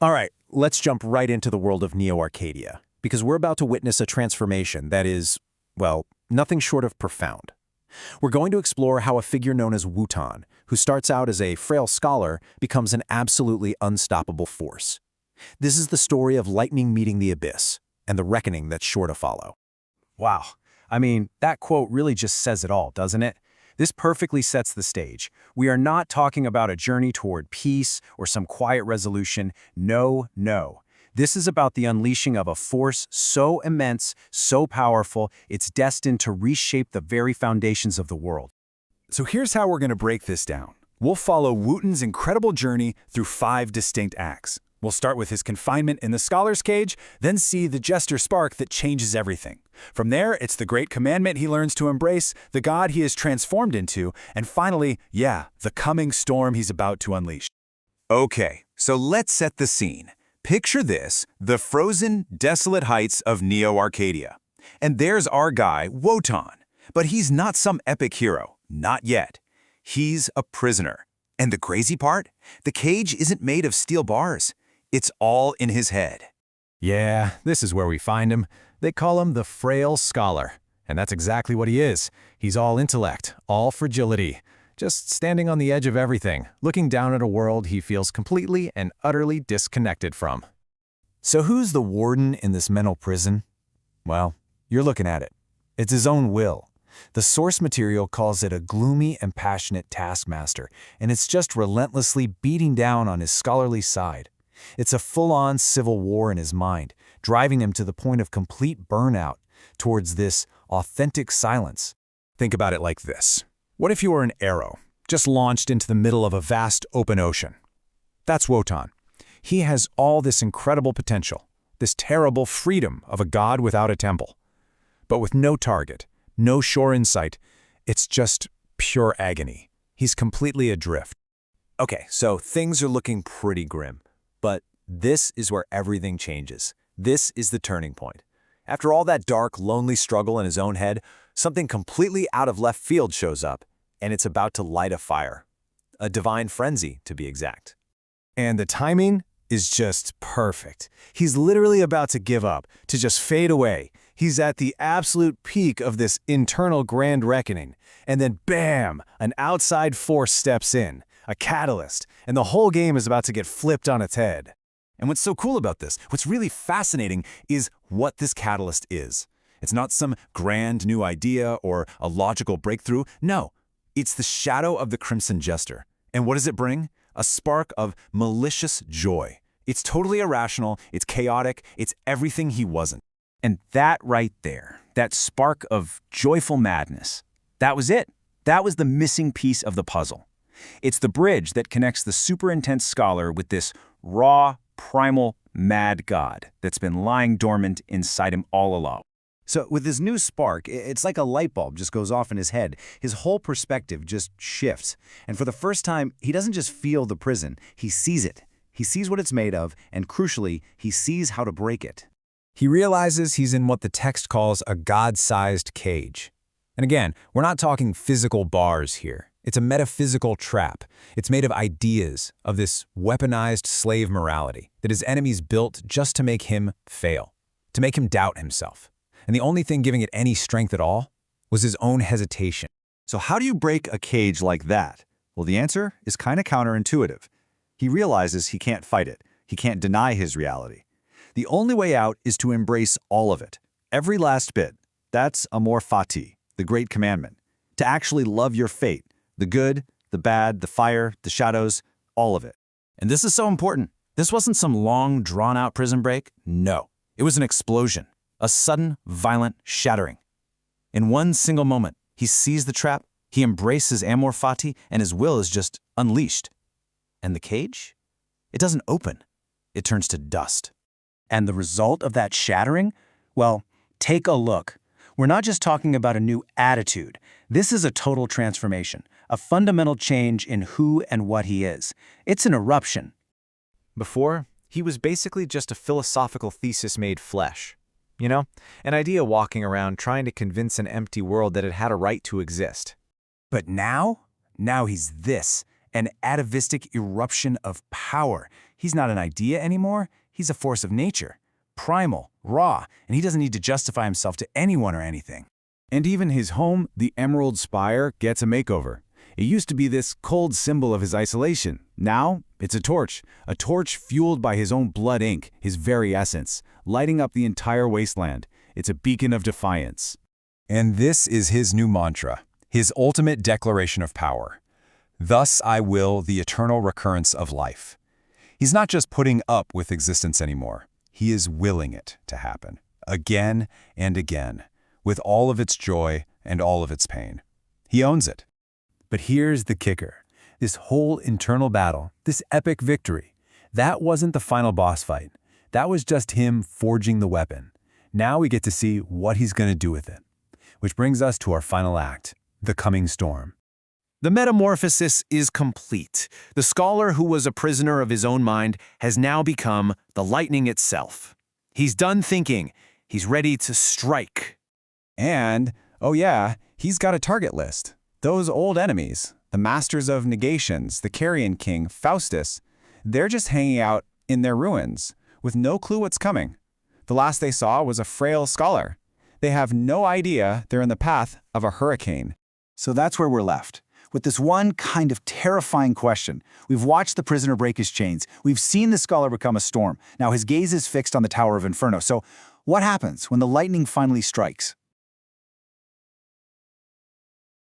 All right, let's jump right into the world of Neo-Arcadia, because we're about to witness a transformation that is, well, nothing short of profound. We're going to explore how a figure known as Wotan, who starts out as a frail scholar, becomes an absolutely unstoppable force. This is the story of lightning meeting the abyss, and the reckoning that's sure to follow. Wow. I mean, that quote really just says it all, doesn't it? This perfectly sets the stage. We are not talking about a journey toward peace or some quiet resolution. No, no. This is about the unleashing of a force so immense, so powerful, it's destined to reshape the very foundations of the world. So here's how we're going to break this down. We'll follow Wotan's incredible journey through 5 distinct acts. We'll start with his confinement in the scholar's cage, then see the jester spark that changes everything. From there, it's the great commandment he learns to embrace, the god he is transformed into, and finally, the coming storm he's about to unleash. Okay, so let's set the scene. Picture this, the frozen, desolate heights of Neo-Arcadia. And there's our guy, Wotan. But he's not some epic hero, not yet. He's a prisoner. And the crazy part? The cage isn't made of steel bars. It's all in his head. Yeah, this is where we find him. They call him the frail scholar. And that's exactly what he is. He's all intellect, all fragility. Just standing on the edge of everything, looking down at a world he feels completely and utterly disconnected from. So who's the warden in this mental prison? Well, you're looking at it. It's his own will. The source material calls it a gloomy and passionate taskmaster, and it's just relentlessly beating down on his scholarly side. It's a full-on civil war in his mind, driving him to the point of complete burnout towards this authentic silence. Think about it like this. What if you were an arrow, just launched into the middle of a vast open ocean? That's Wotan. He has all this incredible potential, this terrible freedom of a god without a temple. But with no target, no shore in sight, it's just pure agony. He's completely adrift. Okay, so things are looking pretty grim. But this is where everything changes. This is the turning point. After all that dark, lonely struggle in his own head, something completely out of left field shows up, and it's about to light a fire. A divine frenzy, to be exact. And the timing is just perfect. He's literally about to give up, to just fade away. He's at the absolute peak of this internal grand reckoning. And then bam, an outside force steps in, a catalyst, and the whole game is about to get flipped on its head. And what's so cool about this, what's really fascinating, is what this catalyst is. It's not some grand new idea or a logical breakthrough. No, it's the shadow of the Crimson Jester. And what does it bring? A spark of malicious joy. It's totally irrational, it's chaotic, it's everything he wasn't. And that right there, that spark of joyful madness, that was it. That was the missing piece of the puzzle. It's the bridge that connects the super intense scholar with this raw, primal, mad god that's been lying dormant inside him all along. So with this new spark, it's like a light bulb just goes off in his head. His whole perspective just shifts. And for the first time, he doesn't just feel the prison, he sees it. He sees what it's made of, and crucially, he sees how to break it. He realizes he's in what the text calls a God-sized cage. And again, we're not talking physical bars here. It's a metaphysical trap. It's made of ideas, of this weaponized slave morality that his enemies built just to make him fail, to make him doubt himself. And the only thing giving it any strength at all was his own hesitation. So how do you break a cage like that? Well, the answer is kind of counterintuitive. He realizes he can't fight it. He can't deny his reality. The only way out is to embrace all of it, every last bit. That's amor fati, the great commandment. To actually love your fate, the good, the bad, the fire, the shadows, all of it. And this is so important. This wasn't some long, drawn-out prison break. No, it was an explosion, a sudden, violent shattering. In one single moment, he sees the trap, he embraces amor fati, and his will is just unleashed. And the cage? It doesn't open. It turns to dust. And the result of that shattering? Well, take a look. We're not just talking about a new attitude. This is a total transformation, a fundamental change in who and what he is. It's an eruption. Before, he was basically just a philosophical thesis made flesh. You know, an idea walking around trying to convince an empty world that it had a right to exist. But now he's this, an atavistic eruption of power. He's not an idea anymore. He's a force of nature. Primal, raw, and he doesn't need to justify himself to anyone or anything. And even his home, the Emerald Spire, gets a makeover. It used to be this cold symbol of his isolation. Now, it's a torch fueled by his own blood ink, his very essence, lighting up the entire wasteland. It's a beacon of defiance. And this is his new mantra, his ultimate declaration of power. Thus I will the eternal recurrence of life. He's not just putting up with existence anymore. He is willing it to happen, again and again, with all of its joy and all of its pain. He owns it. But here's the kicker. This whole internal battle, this epic victory, that wasn't the final boss fight. That was just him forging the weapon. Now we get to see what he's going to do with it. Which brings us to our final act, the coming storm. The metamorphosis is complete. The scholar who was a prisoner of his own mind has now become the lightning itself. He's done thinking. He's ready to strike. And, oh yeah, he's got a target list. Those old enemies, the Masters of Negations, the Carrion King, Faustus, they're just hanging out in their ruins, with no clue what's coming. The last they saw was a frail scholar. They have no idea they're in the path of a hurricane. So that's where we're left, with this one kind of terrifying question. We've watched the prisoner break his chains. We've seen the scholar become a storm. Now his gaze is fixed on the Tower of Inferno. So what happens when the lightning finally strikes?